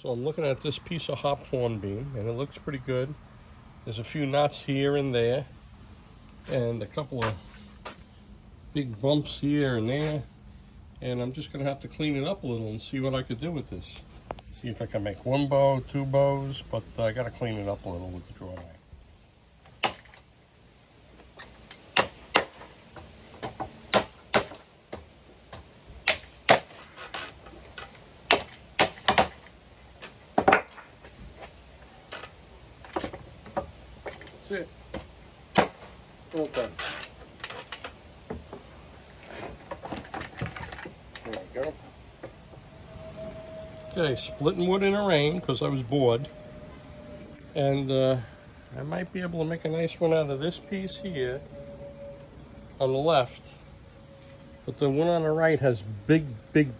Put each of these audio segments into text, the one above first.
So I'm looking at this piece of hop hornbeam, and it looks pretty good. There's a few knots here and there, and a couple of big bumps here and there. And I'm just gonna have to clean it up a little and see what I could do with this. See if I can make one bow, two bows, but I gotta clean it up a little with the draw knife. That's it. All done. There we go. Okay, splitting wood in the rain because I was bored. And I might be able to make a nice one out of this piece here on the left. But the one on the right has big,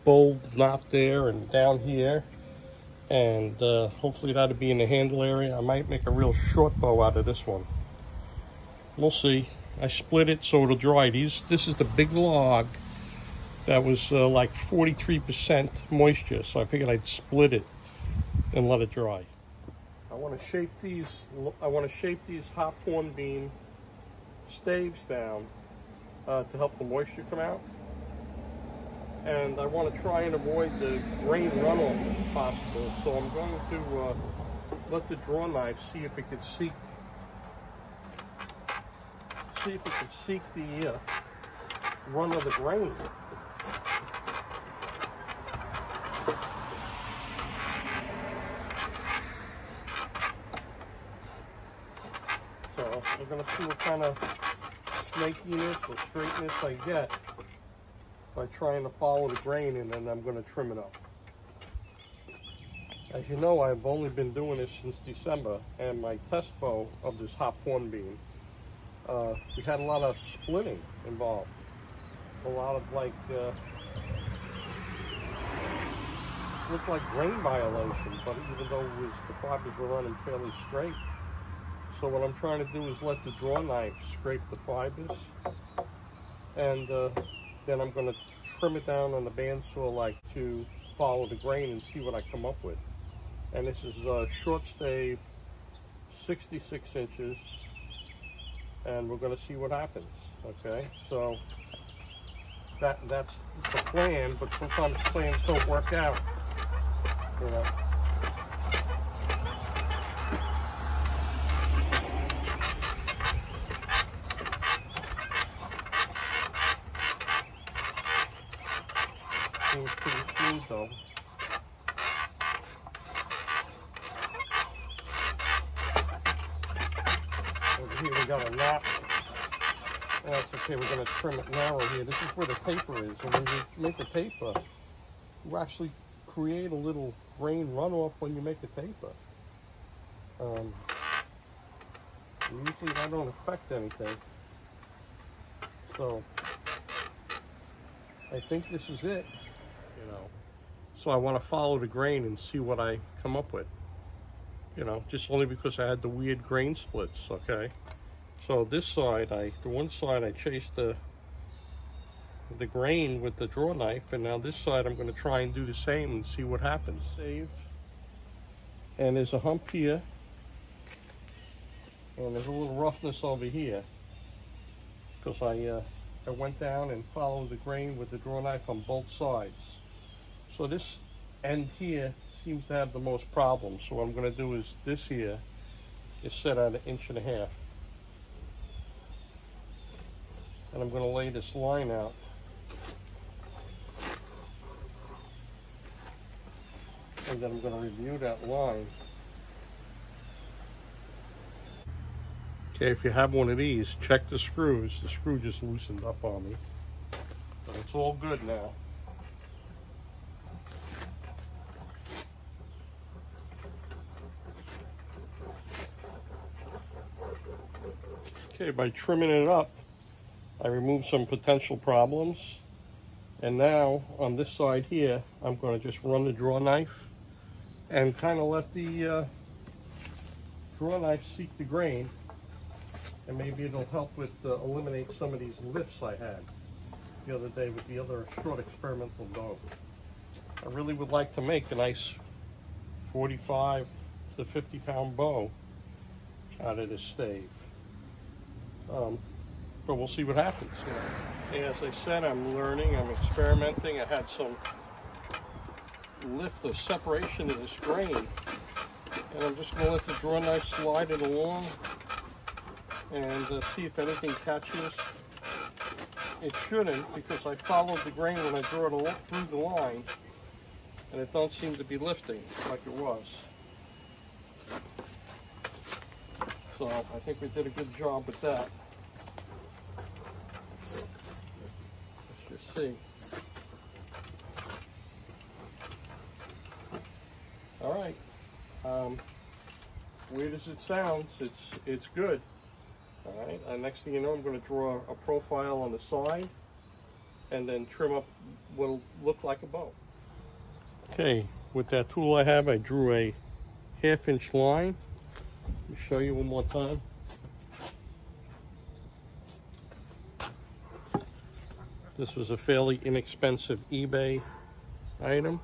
bold knot there and down here. And hopefully that'll be in the handle area. I might make a real short bow out of this one. We'll see. I split it so it'll dry. This is the big log that was like 43% moisture, so I figured I'd split it and let it dry. I want to shape these. I want to shape these hop hornbeam staves down to help the moisture come out. And I want to try and avoid the grain runoff if possible. So I'm going to let the draw knife see if it can seek the run of the grain. So we're going to see what kind of snakiness or straightness I get by trying to follow the grain, and then I'm going to trim it up. As you know, I've only been doing this since December, and my test bow of this hop hornbeam, we had a lot of splitting involved. A lot of like, looked like grain violation, but even though the fibers were running fairly straight. So what I'm trying to do is let the draw knife scrape the fibers, and then I'm going to trim it down on the bandsaw like to follow the grain and see what I come up with. And this is a short stave, 66 inches, and we're going to see what happens. Okay, so that's the plan, but sometimes plans don't work out, you know. Seems pretty smooth though. Over here we got a knot. That's okay, we're going to trim it narrow here. This is where the taper is. And when you make a taper, you actually create a little grain runoff when you make a taper. Usually that don't affect anything. So I think this is it. You know, so I want to follow the grain and see what I come up with, you know, just only because I had the weird grain splits. Okay, so this side, the one side I chased the grain with the draw knife, and now this side I'm going to try and do the same and see what happens. Save, and there's a hump here, and there's a little roughness over here because I went down and followed the grain with the draw knife on both sides. So this end here seems to have the most problems. So what I'm going to do is this here is set at 1.5 inches. And I'm going to lay this line out. And then I'm going to review that line. Okay, if you have one of these, check the screws. The screw just loosened up on me. But it's all good now. Okay, by trimming it up, I removed some potential problems. And now, on this side here, I'm going to just run the draw knife and kind of let the draw knife seek the grain. And maybe it'll help with eliminate some of these lifts I had the other day with the other short experimental bow. I really would like to make a nice 45 to 50 pound bow out of this stave. But we'll see what happens. As I said, I'm learning, I'm experimenting. I had some lift or separation of this grain, and I'm just going to let the draw knife slide it along and see if anything catches. It shouldn't, because I followed the grain when I draw it through the line, and it don't seem to be lifting like it was. So I think we did a good job with that. Let's just see. All right. Weird as it sounds, it's good. All right. Next thing you know, I'm going to draw a profile on the side, and then trim up what'll look like a bow. Okay. With that tool I have, I drew a 1/2 inch line. Let me show you one more time. This was a fairly inexpensive eBay item.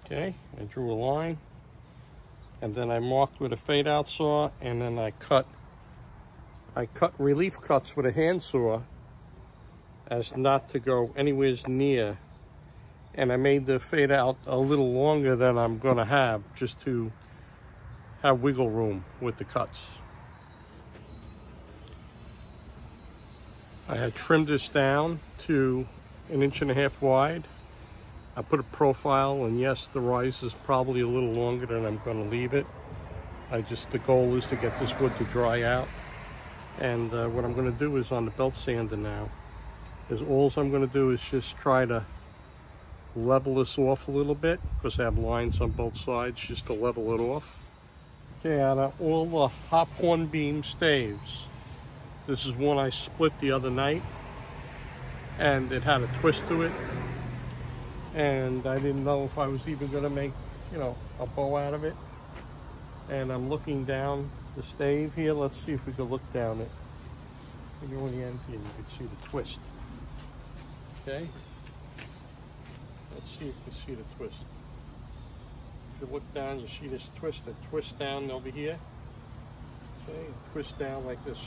Okay, I drew a line, and then I marked with a fade out saw, and then I cut relief cuts with a handsaw as not to go anywhere near, and I made the fade out a little longer than I'm going to have, just to have wiggle room with the cuts. I had trimmed this down to 1.5 inches wide. I put a profile, and yes, the rise is probably a little longer than I'm going to leave it. The goal is to get this wood to dry out. And what I'm going to do is on the belt sander now, all I'm going to do is just try to level this off a little bit, because I have lines on both sides, just to level it off. Okay, out of all the hop hornbeam staves, this is one I split the other night, and it had a twist to it, and I didn't know if I was even going to make, a bow out of it. And I'm looking down the stave here. Let's see if we can look down it. When you're on the end here, you can see the twist. Okay? Let's see if you can see the twist. If you look down, you see this twist. It twists down over here. Okay, twist down like this.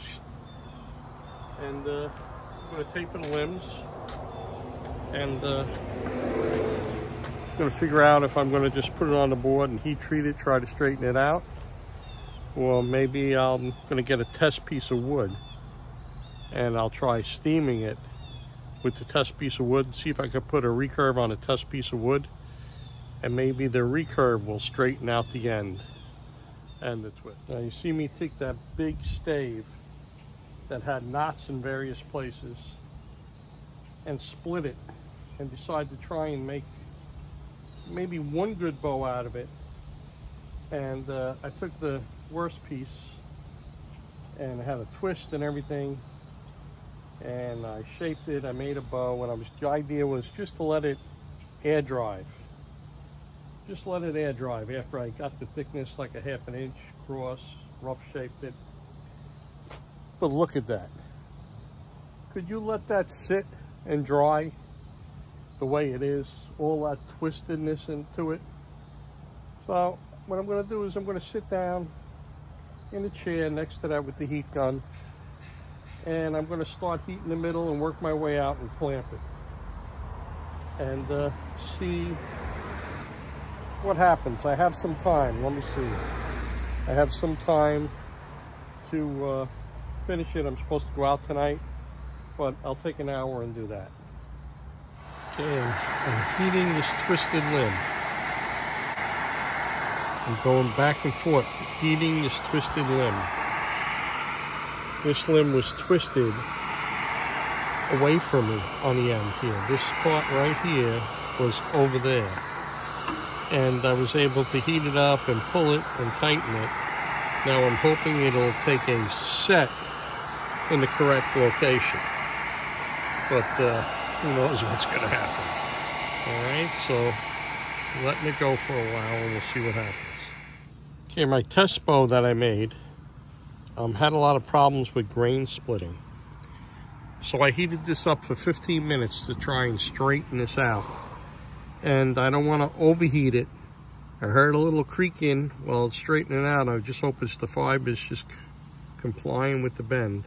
And I'm going to taper the limbs. And I'm going to figure out if I'm going to just put it on the board and heat treat it, try to straighten it out. Or maybe I'm going to get a test piece of wood, and I'll try steaming it with the test piece of wood and see if I can put a recurve on a test piece of wood, and maybe the recurve will straighten out the end and the twist. Now you see me take that big stave that had knots in various places and split it, and decide to try and make maybe one good bow out of it. And I took the worst piece, and it had a twist and everything, and I shaped it, I made a bow, and the idea was just to let it air dry. Just let it air dry after I got the thickness like a 1/2 inch across, rough shaped it. But look at that. Could you let that sit and dry the way it is, all that twistedness into it? So what I'm going to do is I'm going to sit down in a chair next to that with the heat gun, and I'm going to start heating the middle and work my way out and clamp it, and see what happens. I have some time. Let me see. I have some time to finish it. I'm supposed to go out tonight, but I'll take an hour and do that. Okay, I'm heating this twisted limb. I'm going back and forth, heating this twisted limb. This limb was twisted away from me on the end here. This part right here was over there. And I was able to heat it up and pull it and tighten it. Now I'm hoping it'll take a set in the correct location. But who knows what's going to happen. All right, so letting it go for a while, and we'll see what happens. Okay, my test bow that I made had a lot of problems with grain splitting. So I heated this up for 15 minutes to try and straighten this out. and I don't want to overheat it. I heard a little creaking while it's straightening out. I just hope it's the fibers just complying with the bend.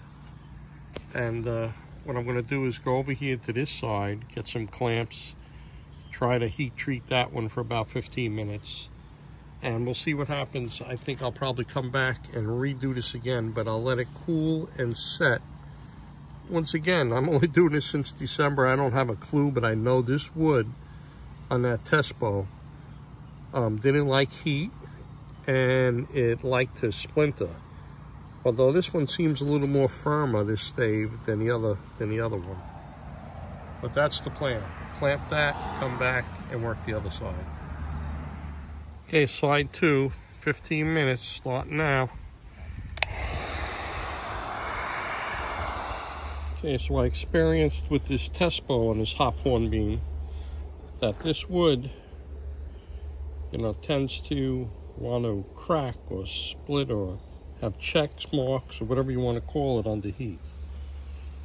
And what I'm going to do is go over here to this side, get some clamps, try to heat treat that one for about 15 minutes. And we'll see what happens. I think I'll probably come back and redo this again, but I'll let it cool and set. Once again, I'm only doing this since December. I don't have a clue, but I know this wood on that test bow didn't like heat, and it liked to splinter. Although this one seems a little more firmer, this stave, than the other one. But that's the plan. Clamp that, come back, and work the other side. Okay, side 2, 15 minutes, starting now. Okay, so I experienced with this test bow and this hop hornbeam that this wood, you know, tends to want to crack or split or have checks, marks, or whatever you want to call it under heat.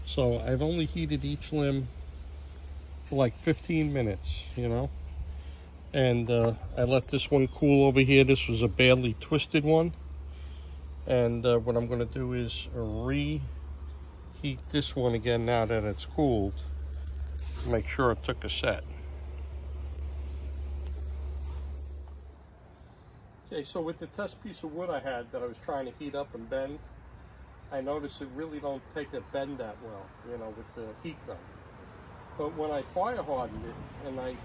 So I've only heated each limb for like 15 minutes, you know. And I let this one cool over here. This was a badly twisted one. And what I'm going to do is reheat this one again now that it's cooled. Make sure it took a set. Okay, so with the test piece of wood I had that I was trying to heat up and bend, I noticed it really don't take a bend that well, you know, with the heat gun. But when I fire hardened it, and I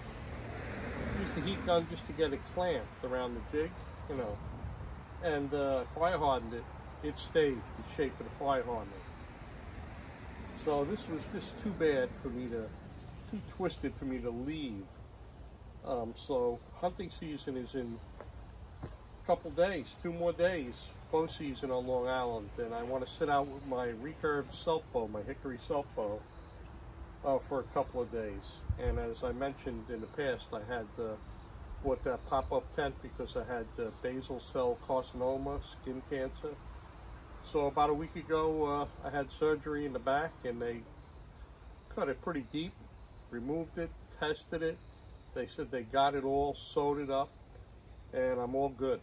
used the heat gun just to get it clamped around the jig, you know, and fire hardened it, it stayed the shape of the fire hardening. So this was just too bad for me to, too twisted for me to leave. So hunting season is in a couple days, 2 more days, bow season on Long Island, and I want to sit out with my recurved self bow, my hickory self bow, for a couple of days. And as I mentioned in the past, I had bought that pop-up tent because I had basal cell carcinoma, skin cancer. So about a week ago, I had surgery in the back, and they cut it pretty deep, removed it, tested it. They said they got it all, sewed it up, and I'm all good.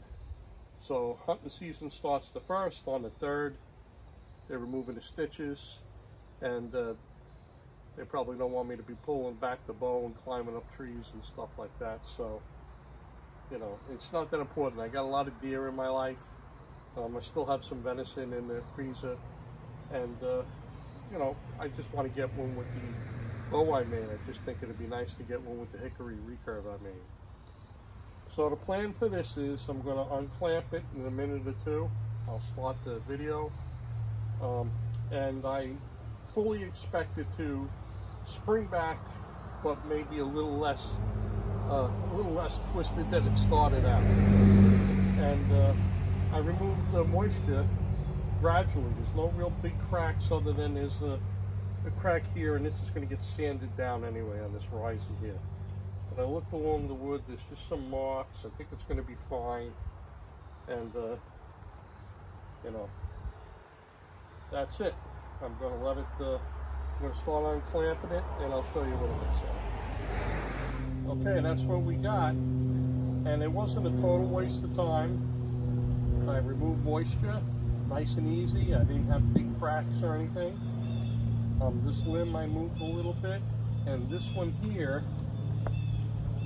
So hunting season starts the 1st. On the 3rd, they're removing the stitches, and they probably don't want me to be pulling back the bow and climbing up trees and stuff like that. So, you know, it's not that important. I got a lot of deer in my life. I still have some venison in the freezer, and you know, I just want to get one with the bow I made. I just think it'd be nice to get one with the hickory recurve I made. So the plan for this is I'm going to unclamp it in a minute or 2. I'll start the video, and I fully expect it to spring back, but maybe a little less twisted than it started out. And I removed the moisture gradually. There's no real big cracks other than there's a crack here, and this is going to get sanded down anyway on this riser here. But I looked along the wood, there's just some marks. I think it's going to be fine. And, you know, that's it. I'm going to let it, I'm going to start unclamping it, and I'll show you what it looks like. Okay, that's what we got. And it wasn't a total waste of time. I removed moisture, nice and easy. I didn't have big cracks or anything. This limb I moved a little bit, and this one here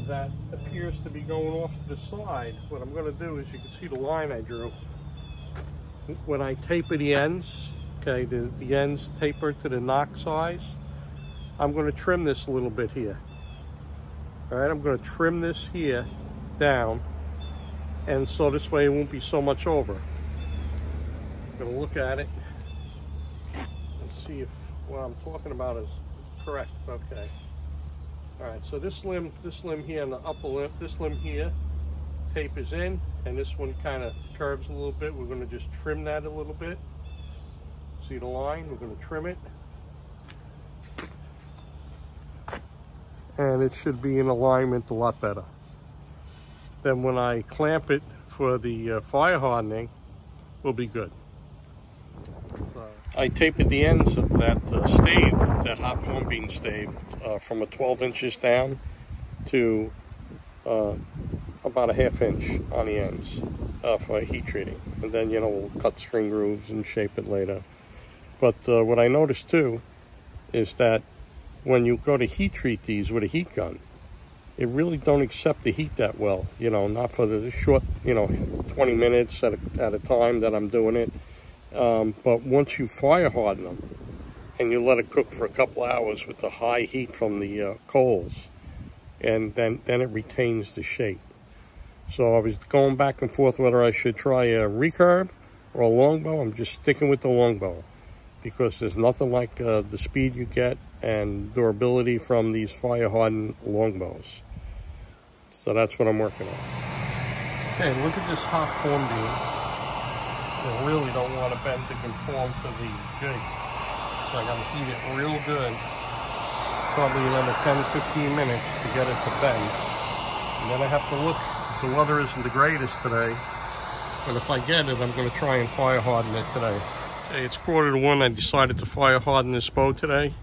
that appears to be going off to the side, what I'm going to do is, you can see the line I drew. When I taper the ends, okay, the ends taper to the knock size, I'm going to trim this a little bit here. All right, I'm going to trim this here down, and so this way it won't be so much over. I'm going to look at it and see if what I'm talking about is correct. Okay. All right, so this limb here on the upper lip, this limb here tapers in, and this one kind of curves a little bit. We're going to just trim that a little bit. See the line? We're going to trim it. And it should be in alignment a lot better. Then when I clamp it for the fire hardening, we'll be good. I tapered the ends of that stave, that hop hornbeam stave, from a 12 inches down to about a 1/2 inch on the ends for heat treating. And then, you know, we'll cut string grooves and shape it later. But what I noticed too is that when you go to heat treat these with a heat gun, it really don't accept the heat that well, you know, not for the short, you know, 20 minutes at a time that I'm doing it. But once you fire harden them and you let it cook for a couple hours with the high heat from the coals, and then it retains the shape. So I was going back and forth whether I should try a recurve or a longbow. I'm just sticking with the longbow because there's nothing like the speed you get and durability from these fire hardened longbows. So that's what I'm working on. Okay, look at this hop hornbeam. I really don't want to bend to conform to the jig. So I got to heat it real good. Probably another 10-15 minutes to get it to bend. And then I have to look. The weather isn't the greatest today. But if I get it, I'm going to try and fire harden it today. Okay, it's 1:45. I decided to fire harden this bow today.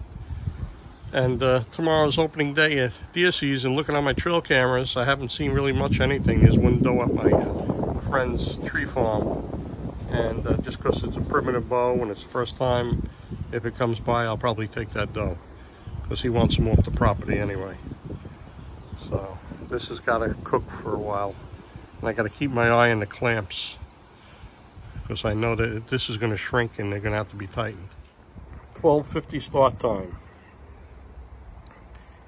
And tomorrow's opening day at deer season. Looking at my trail cameras, I haven't seen really much anything. There's one doe at my friend's tree farm. And just because it's a primitive bow and it's the first time, if it comes by, I'll probably take that doe. Because he wants them off the property anyway. So this has got to cook for a while. And I got to keep my eye on the clamps. Because I know that this is going to shrink and they're going to have to be tightened. 12:50 start time.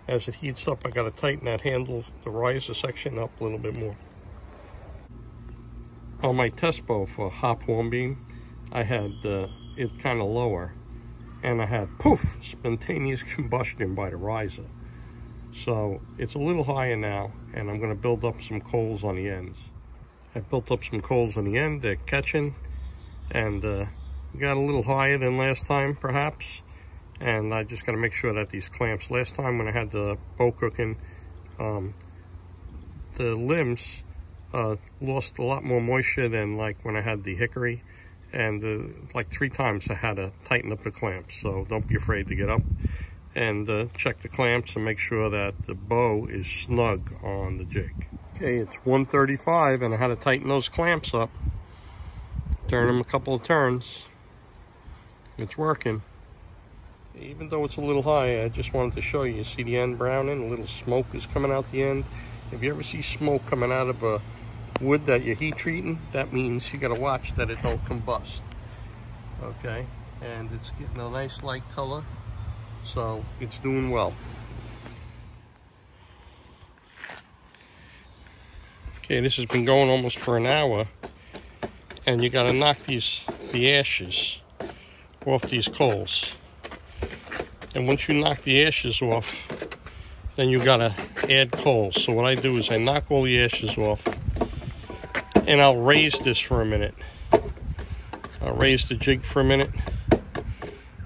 As it heats up, I got to tighten that handle, the riser section up a little bit more. On my test bow for hop hornbeam, I had it kind of lower, and I had poof, spontaneous combustion by the riser. So it's a little higher now, and I'm going to build up some coals on the ends. I built up some coals on the end, they're catching, and got a little higher than last time perhaps. And I just got to make sure that these clamps, last time when I had the bow cooking, the limbs lost a lot more moisture than like when I had the hickory, and like 3 times I had to tighten up the clamps. So don't be afraid to get up and check the clamps and make sure that the bow is snug on the jig. Okay, it's 1:35 and I had to tighten those clamps up, turn them a couple of turns. It's working. Even though it's a little high, I just wanted to show you. You see the end browning? A little smoke is coming out the end. If you ever see smoke coming out of a wood that you're heat treating, that means you got to watch that it don't combust. Okay, and it's getting a nice light color, so it's doing well. Okay, this has been going almost for an hour, and you got to knock the ashes off these coals. And once you knock the ashes off, then you gotta add coals. So what I do is I knock all the ashes off, and I'll raise this for a minute. I'll raise the jig for a minute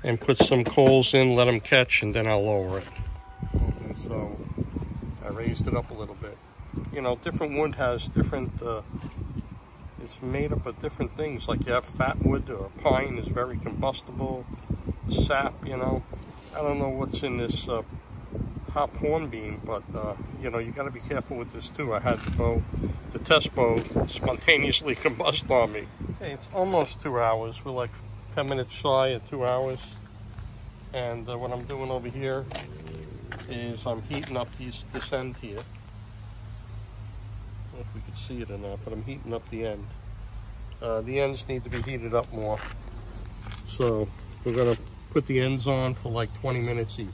and put some coals in, let them catch, and then I'll lower it. And so I raised it up a little bit. You know, different wood has different, it's made up of different things. Like you have fat wood, or pine is very combustible, sap, you know. I don't know what's in this hop hornbeam, but you know, you got to be careful with this too. I had the test bow spontaneously combust on me. Okay, it's almost 2 hours. We're like 10 minutes shy of 2 hours. And what I'm doing over here is I'm heating up this end here. I don't know if we can see it or not, but I'm heating up the end. The ends need to be heated up more. So we're going to put the ends on for like 20 minutes each.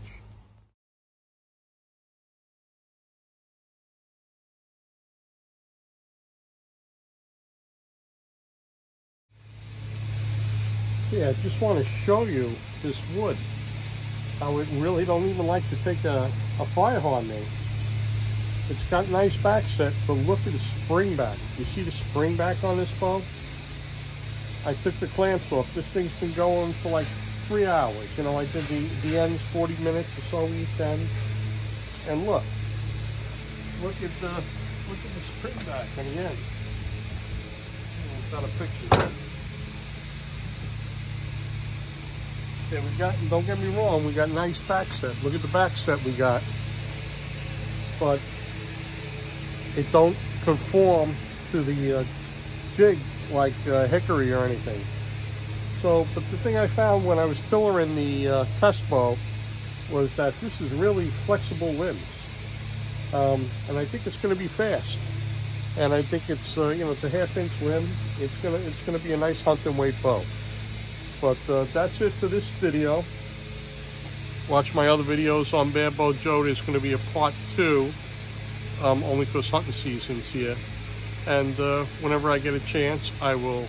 Yeah, I just want to show you this wood, how it really don't even like to take a fire hardening. It's got nice back set, but look at the spring back. You see the spring back on this bow? I took the clamps off. This thing's been going for like 3 hours. You know, I did the ends 40 minutes or so each end. And look at the spring back on the end. I've got a picture here. Okay, we got, don't get me wrong, we got nice back set. Look at the back set we got. But it don't conform to the jig like hickory or anything. So, but the thing I found when I was tillering the test bow was that this is really flexible limbs, and I think it's going to be fast. And I think it's you know, it's a 1/2 inch limb. It's gonna be a nice hunting weight bow. But that's it for this video. Watch my other videos on Bad Bow Joe. There's going to be a part 2, only because hunting season's here. And whenever I get a chance, I will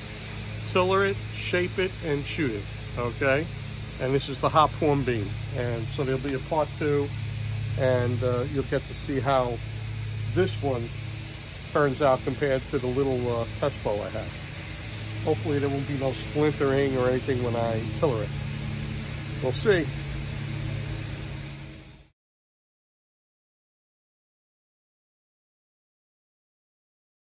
tiller it, shape it, and shoot it. Okay? And this is the Hop Hornbeam. And so there'll be a part 2, and you'll get to see how this one turns out compared to the little test bow I have. Hopefully there won't be no splintering or anything when I tiller it. We'll see.